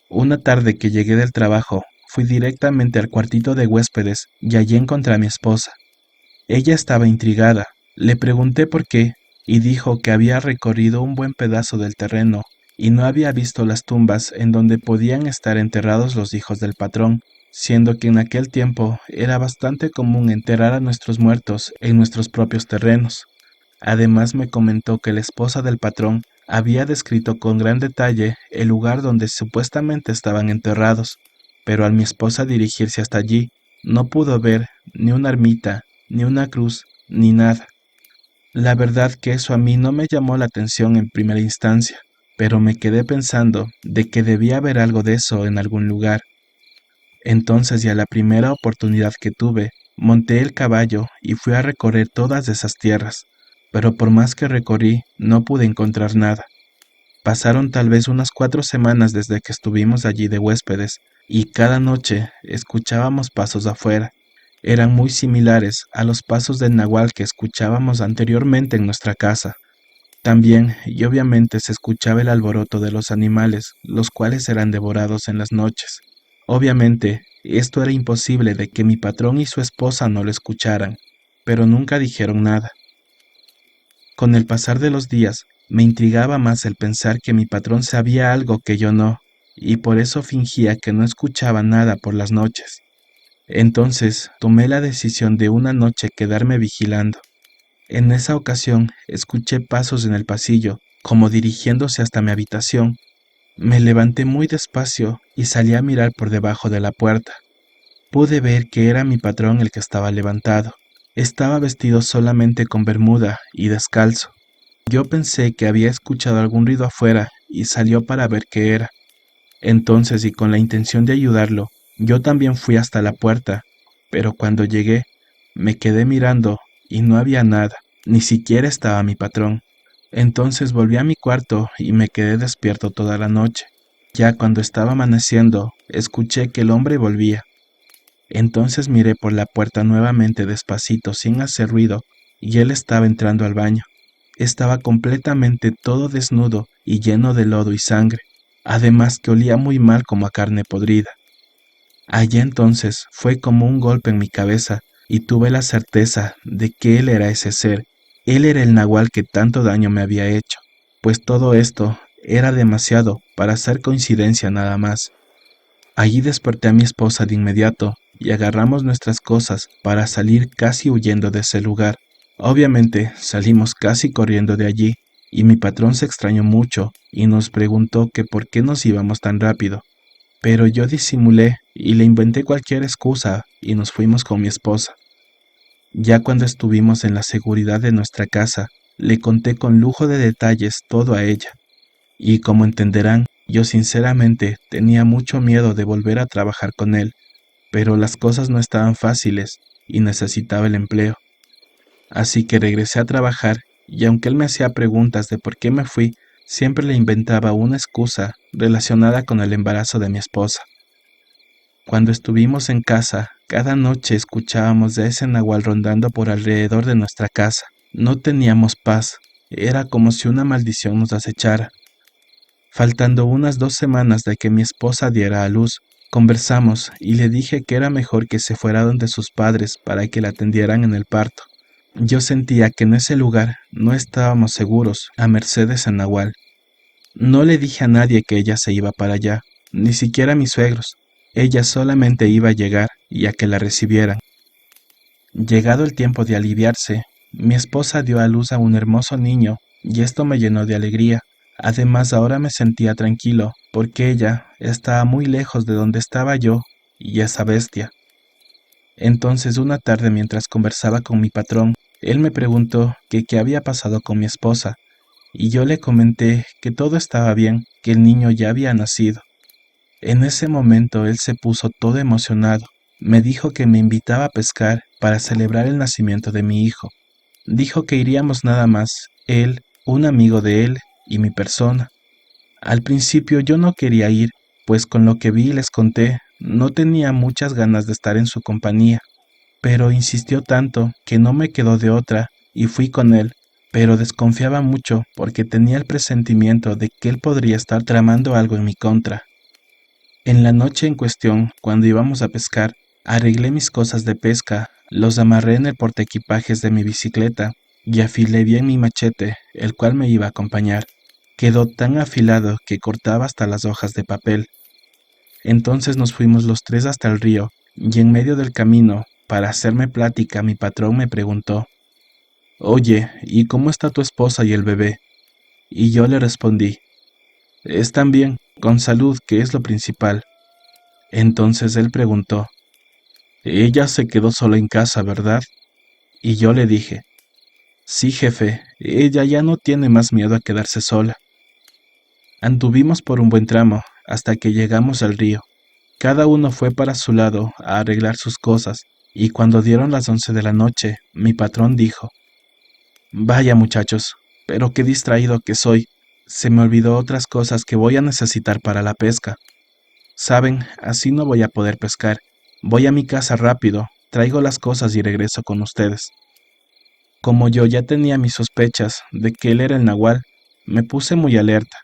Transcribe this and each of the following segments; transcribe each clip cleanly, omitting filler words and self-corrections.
Una tarde que llegué del trabajo, fui directamente al cuartito de huéspedes y allí encontré a mi esposa. Ella estaba intrigada. Le pregunté por qué y dijo que había recorrido un buen pedazo del terreno y no había visto las tumbas en donde podían estar enterrados los hijos del patrón, siendo que en aquel tiempo era bastante común enterrar a nuestros muertos en nuestros propios terrenos. Además me comentó que la esposa del patrón había descrito con gran detalle el lugar donde supuestamente estaban enterrados, pero al mi esposa dirigirse hasta allí, no pudo ver ni una ermita, ni una cruz, ni nada. La verdad que eso a mí no me llamó la atención en primera instancia, pero me quedé pensando de que debía haber algo de eso en algún lugar. Entonces, y a la primera oportunidad que tuve, monté el caballo y fui a recorrer todas esas tierras, pero por más que recorrí, no pude encontrar nada. Pasaron tal vez unas 4 semanas desde que estuvimos allí de huéspedes, y cada noche escuchábamos pasos afuera. Eran muy similares a los pasos del nahual que escuchábamos anteriormente en nuestra casa. También, y obviamente, se escuchaba el alboroto de los animales, los cuales eran devorados en las noches. Obviamente, esto era imposible de que mi patrón y su esposa no lo escucharan, pero nunca dijeron nada. Con el pasar de los días, me intrigaba más el pensar que mi patrón sabía algo que yo no, y por eso fingía que no escuchaba nada por las noches. Entonces, tomé la decisión de una noche quedarme vigilando. En esa ocasión, escuché pasos en el pasillo, como dirigiéndose hasta mi habitación. Me levanté muy despacio y salí a mirar por debajo de la puerta. Pude ver que era mi patrón el que estaba levantado. Estaba vestido solamente con bermuda y descalzo. Yo pensé que había escuchado algún ruido afuera y salió para ver qué era. Entonces, y con la intención de ayudarlo, yo también fui hasta la puerta, pero cuando llegué, me quedé mirando y no había nada, ni siquiera estaba mi patrón. Entonces volví a mi cuarto y me quedé despierto toda la noche. Ya cuando estaba amaneciendo, escuché que el hombre volvía. Entonces miré por la puerta nuevamente despacito, sin hacer ruido, y él estaba entrando al baño. Estaba completamente todo desnudo y lleno de lodo y sangre, además que olía muy mal como a carne podrida. Allí entonces fue como un golpe en mi cabeza y tuve la certeza de que él era ese ser. Él era el nahual que tanto daño me había hecho, pues todo esto era demasiado para ser coincidencia nada más. Allí desperté a mi esposa de inmediato y agarramos nuestras cosas para salir casi huyendo de ese lugar. Obviamente salimos casi corriendo de allí y mi patrón se extrañó mucho y nos preguntó que por qué nos íbamos tan rápido. Pero yo disimulé y le inventé cualquier excusa y nos fuimos con mi esposa. Ya cuando estuvimos en la seguridad de nuestra casa, le conté con lujo de detalles todo a ella. Y como entenderán, yo sinceramente tenía mucho miedo de volver a trabajar con él, pero las cosas no estaban fáciles y necesitaba el empleo. Así que regresé a trabajar y aunque él me hacía preguntas de por qué me fui, siempre le inventaba una excusa relacionada con el embarazo de mi esposa. Cuando estuvimos en casa, cada noche escuchábamos de ese nahual rondando por alrededor de nuestra casa. No teníamos paz, era como si una maldición nos acechara. Faltando unas 2 semanas de que mi esposa diera a luz, conversamos y le dije que era mejor que se fuera donde sus padres para que la atendieran en el parto. Yo sentía que en ese lugar no estábamos seguros, a merced de San Nahual. No le dije a nadie que ella se iba para allá, ni siquiera a mis suegros. Ella solamente iba a llegar y a que la recibieran. Llegado el tiempo de aliviarse, mi esposa dio a luz a un hermoso niño y esto me llenó de alegría. Además, ahora me sentía tranquilo porque ella estaba muy lejos de donde estaba yo y esa bestia. Entonces, una tarde mientras conversaba con mi patrón, él me preguntó que qué había pasado con mi esposa y yo le comenté que todo estaba bien, que el niño ya había nacido. En ese momento él se puso todo emocionado. Me dijo que me invitaba a pescar para celebrar el nacimiento de mi hijo. Dijo que iríamos nada más, él, un amigo de él y mi persona. Al principio yo no quería ir, pues con lo que vi y les conté, no tenía muchas ganas de estar en su compañía, pero insistió tanto que no me quedó de otra y fui con él, pero desconfiaba mucho porque tenía el presentimiento de que él podría estar tramando algo en mi contra. En la noche en cuestión, cuando íbamos a pescar, arreglé mis cosas de pesca, los amarré en el portaequipajes de mi bicicleta y afilé bien mi machete, el cual me iba a acompañar. Quedó tan afilado que cortaba hasta las hojas de papel. Entonces nos fuimos los tres hasta el río, y en medio del camino, para hacerme plática, mi patrón me preguntó: «Oye, ¿y cómo está tu esposa y el bebé?». Y yo le respondí: «Están bien, con salud, que es lo principal». Entonces él preguntó: «Ella se quedó sola en casa, ¿verdad?». Y yo le dije: «Sí, jefe, ella ya no tiene más miedo a quedarse sola». Anduvimos por un buen tramo, hasta que llegamos al río. Cada uno fue para su lado a arreglar sus cosas, y cuando dieron las 11 de la noche, mi patrón dijo: «Vaya muchachos, pero qué distraído que soy. Se me olvidó otras cosas que voy a necesitar para la pesca. Saben, así no voy a poder pescar. Voy a mi casa rápido, traigo las cosas y regreso con ustedes». Como yo ya tenía mis sospechas de que él era el nahual, me puse muy alerta.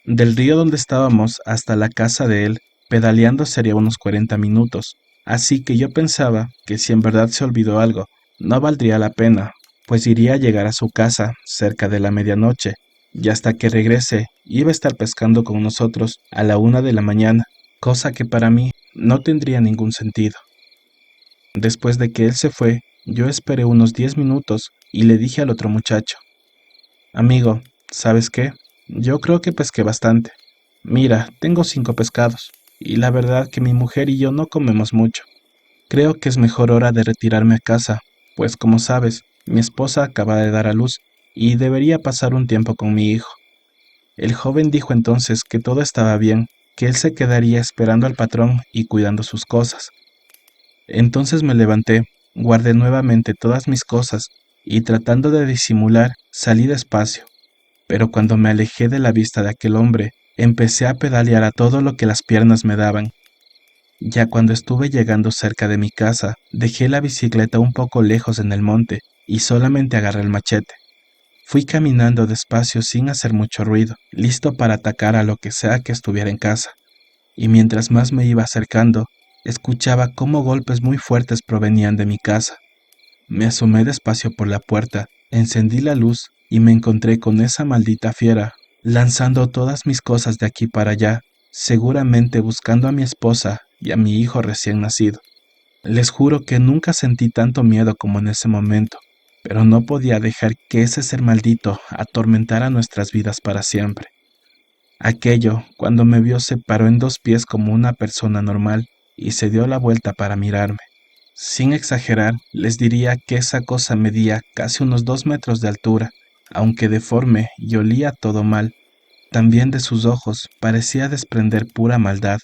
Del río donde estábamos hasta la casa de él, pedaleando sería unos 40 minutos, así que yo pensaba que si en verdad se olvidó algo, no valdría la pena, pues iría a llegar a su casa cerca de la medianoche, y hasta que regrese iba a estar pescando con nosotros a la 1 de la mañana, cosa que para mí no tendría ningún sentido. Después de que él se fue, yo esperé unos 10 minutos y le dije al otro muchacho: «Amigo, ¿sabes qué? Yo creo que pesqué bastante. Mira, tengo 5 pescados, y la verdad que mi mujer y yo no comemos mucho. Creo que es mejor hora de retirarme a casa, pues como sabes, mi esposa acaba de dar a luz, y debería pasar un tiempo con mi hijo». El joven dijo entonces que todo estaba bien, que él se quedaría esperando al patrón y cuidando sus cosas. Entonces me levanté, guardé nuevamente todas mis cosas, y tratando de disimular, salí despacio. Pero cuando me alejé de la vista de aquel hombre, empecé a pedalear a todo lo que las piernas me daban. Ya cuando estuve llegando cerca de mi casa, dejé la bicicleta un poco lejos en el monte y solamente agarré el machete. Fui caminando despacio sin hacer mucho ruido, listo para atacar a lo que sea que estuviera en casa. Y mientras más me iba acercando, escuchaba cómo golpes muy fuertes provenían de mi casa. Me asomé despacio por la puerta, encendí la luz y me encontré con esa maldita fiera, lanzando todas mis cosas de aquí para allá, seguramente buscando a mi esposa y a mi hijo recién nacido. Les juro que nunca sentí tanto miedo como en ese momento, pero no podía dejar que ese ser maldito atormentara nuestras vidas para siempre. Aquello, cuando me vio, se paró en 2 pies como una persona normal y se dio la vuelta para mirarme. Sin exagerar, les diría que esa cosa medía casi unos 2 metros de altura, aunque deforme y olía todo mal. También de sus ojos parecía desprender pura maldad.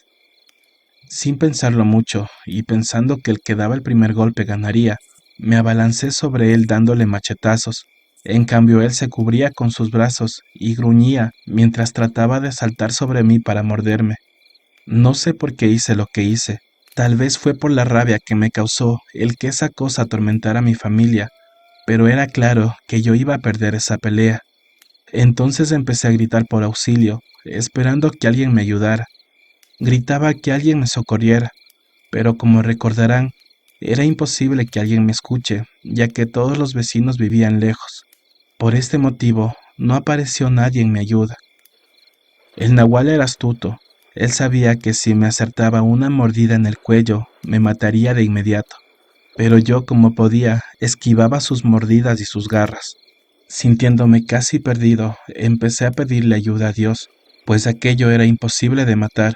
Sin pensarlo mucho, y pensando que el que daba el primer golpe ganaría, me abalancé sobre él dándole machetazos. En cambio él se cubría con sus brazos y gruñía mientras trataba de saltar sobre mí para morderme. No sé por qué hice lo que hice. Tal vez fue por la rabia que me causó el que esa cosa atormentara a mi familia, pero era claro que yo iba a perder esa pelea. Entonces empecé a gritar por auxilio, esperando que alguien me ayudara. Gritaba que alguien me socorriera, pero como recordarán, era imposible que alguien me escuche, ya que todos los vecinos vivían lejos. Por este motivo, no apareció nadie en mi ayuda. El nahual era astuto. Él sabía que si me acertaba una mordida en el cuello, me mataría de inmediato. Pero yo, como podía, esquivaba sus mordidas y sus garras. Sintiéndome casi perdido, empecé a pedirle ayuda a Dios, pues aquello era imposible de matar.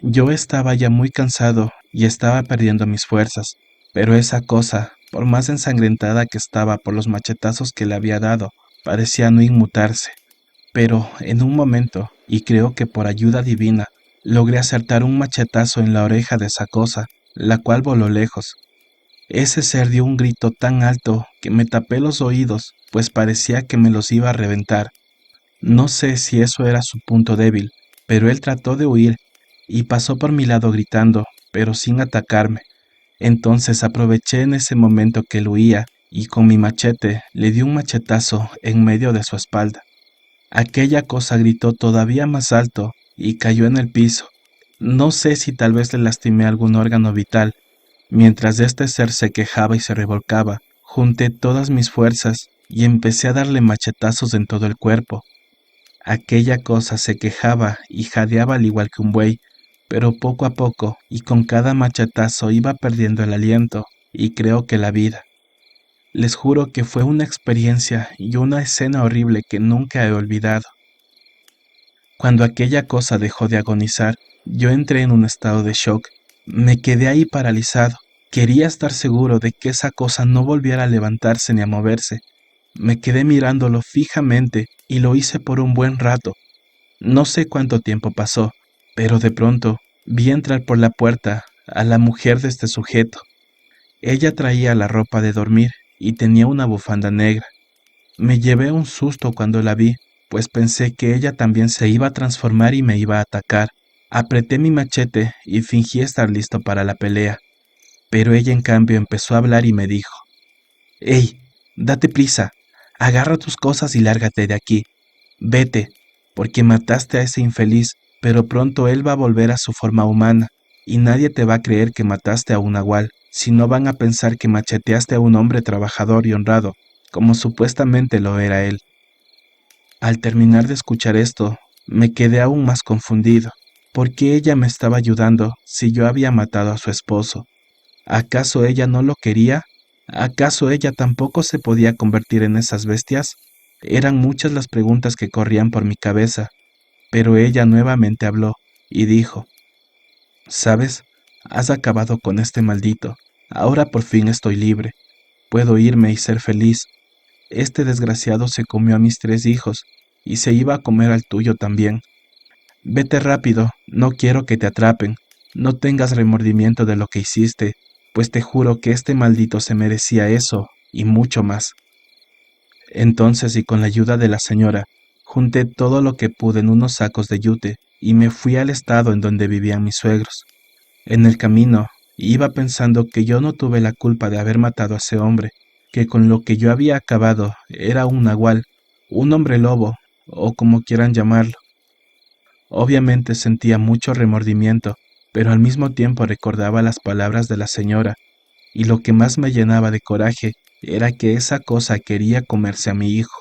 Yo estaba ya muy cansado y estaba perdiendo mis fuerzas, pero esa cosa, por más ensangrentada que estaba por los machetazos que le había dado, parecía no inmutarse. Pero en un momento, y creo que por ayuda divina, logré acertar un machetazo en la oreja de esa cosa, la cual voló lejos. Ese ser dio un grito tan alto que me tapé los oídos, pues parecía que me los iba a reventar. No sé si eso era su punto débil, pero él trató de huir y pasó por mi lado gritando, pero sin atacarme. Entonces aproveché en ese momento que él huía y con mi machete le di un machetazo en medio de su espalda. Aquella cosa gritó todavía más alto y cayó en el piso. No sé si tal vez le lastimé algún órgano vital. Mientras este ser se quejaba y se revolcaba, junté todas mis fuerzas y empecé a darle machetazos en todo el cuerpo. Aquella cosa se quejaba y jadeaba al igual que un buey, pero poco a poco y con cada machetazo iba perdiendo el aliento y creo que la vida. Les juro que fue una experiencia y una escena horrible que nunca he olvidado. Cuando aquella cosa dejó de agonizar, yo entré en un estado de shock. Me quedé ahí paralizado. Quería estar seguro de que esa cosa no volviera a levantarse ni a moverse. Me quedé mirándolo fijamente y lo hice por un buen rato. No sé cuánto tiempo pasó, pero de pronto vi entrar por la puerta a la mujer de este sujeto. Ella traía la ropa de dormir y tenía una bufanda negra. Me llevé un susto cuando la vi, pues pensé que ella también se iba a transformar y me iba a atacar. Apreté mi machete y fingí estar listo para la pelea, pero ella en cambio empezó a hablar y me dijo: «Hey, date prisa, agarra tus cosas y lárgate de aquí. Vete, porque mataste a ese infeliz, pero pronto él va a volver a su forma humana, y nadie te va a creer que mataste a un nahual, sino van a pensar que macheteaste a un hombre trabajador y honrado, como supuestamente lo era él». Al terminar de escuchar esto, me quedé aún más confundido. ¿Por qué ella me estaba ayudando si yo había matado a su esposo? ¿Acaso ella no lo quería? ¿Acaso ella tampoco se podía convertir en esas bestias? Eran muchas las preguntas que corrían por mi cabeza, pero ella nuevamente habló y dijo: «¿Sabes? Has acabado con este maldito. Ahora por fin estoy libre. Puedo irme y ser feliz. Este desgraciado se comió a mis 3 hijos y se iba a comer al tuyo también. Vete rápido, no quiero que te atrapen. No tengas remordimiento de lo que hiciste, pues te juro que este maldito se merecía eso y mucho más». Entonces, y con la ayuda de la señora, junté todo lo que pude en unos sacos de yute y me fui al estado en donde vivían mis suegros. En el camino, iba pensando que yo no tuve la culpa de haber matado a ese hombre, que con lo que yo había acabado era un nahual, un hombre lobo, o como quieran llamarlo. Obviamente sentía mucho remordimiento, pero al mismo tiempo recordaba las palabras de la señora, y lo que más me llenaba de coraje era que esa cosa quería comerse a mi hijo.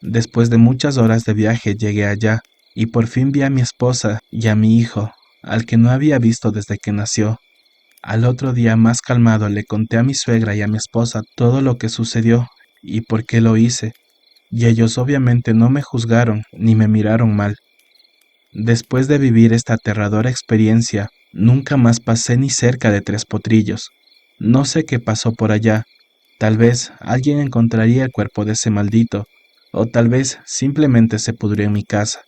Después de muchas horas de viaje llegué allá, y por fin vi a mi esposa y a mi hijo, al que no había visto desde que nació. Al otro día, más calmado, le conté a mi suegra y a mi esposa todo lo que sucedió y por qué lo hice, y ellos obviamente no me juzgaron ni me miraron mal. Después de vivir esta aterradora experiencia, nunca más pasé ni cerca de Tres Potrillos. No sé qué pasó por allá. Tal vez alguien encontraría el cuerpo de ese maldito, o tal vez simplemente se pudrió en mi casa.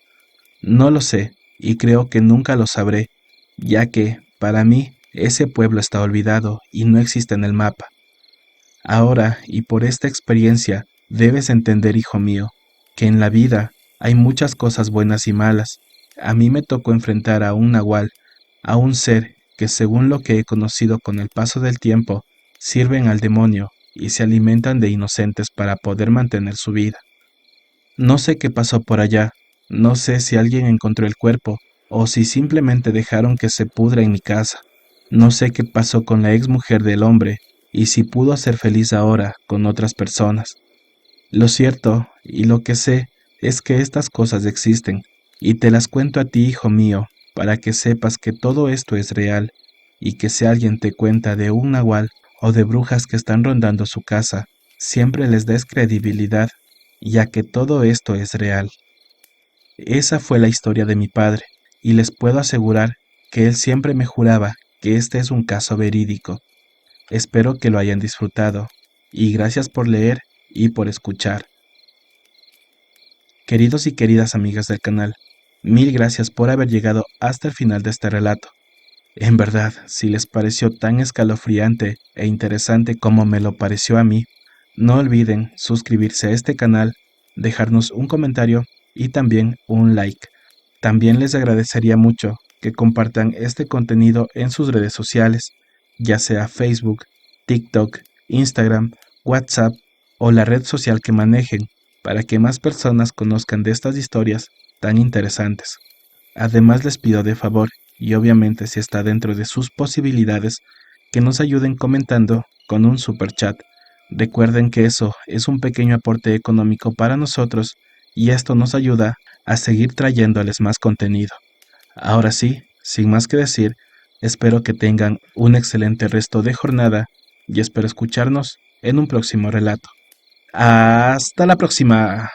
No lo sé, y creo que nunca lo sabré, ya que, para mí, ese pueblo está olvidado y no existe en el mapa. Ahora, y por esta experiencia, debes entender, hijo mío, que en la vida hay muchas cosas buenas y malas. A mí me tocó enfrentar a un nahual, a un ser que, según lo que he conocido con el paso del tiempo, sirven al demonio y se alimentan de inocentes para poder mantener su vida. No sé qué pasó por allá, no sé si alguien encontró el cuerpo o si simplemente dejaron que se pudra en mi casa. No sé qué pasó con la ex mujer del hombre y si pudo ser feliz ahora con otras personas. Lo cierto y lo que sé es que estas cosas existen y te las cuento a ti, hijo mío, para que sepas que todo esto es real y que si alguien te cuenta de un nahual o de brujas que están rondando su casa, siempre les des credibilidad, ya que todo esto es real. Esa fue la historia de mi padre, y les puedo asegurar que él siempre me juraba que este es un caso verídico. Espero que lo hayan disfrutado, y gracias por leer y por escuchar. Queridos y queridas amigas del canal, mil gracias por haber llegado hasta el final de este relato. En verdad, si les pareció tan escalofriante e interesante como me lo pareció a mí, no olviden suscribirse a este canal, dejarnos un comentario y también un like. También les agradecería mucho que compartan este contenido en sus redes sociales, ya sea Facebook, TikTok, Instagram, WhatsApp o la red social que manejen, para que más personas conozcan de estas historias tan interesantes. Además les pido de favor y obviamente si está dentro de sus posibilidades, que nos ayuden comentando con un super chat. Recuerden que eso es un pequeño aporte económico para nosotros y esto nos ayuda a seguir trayéndoles más contenido. Ahora sí, sin más que decir, espero que tengan un excelente resto de jornada y espero escucharnos en un próximo relato. Hasta la próxima.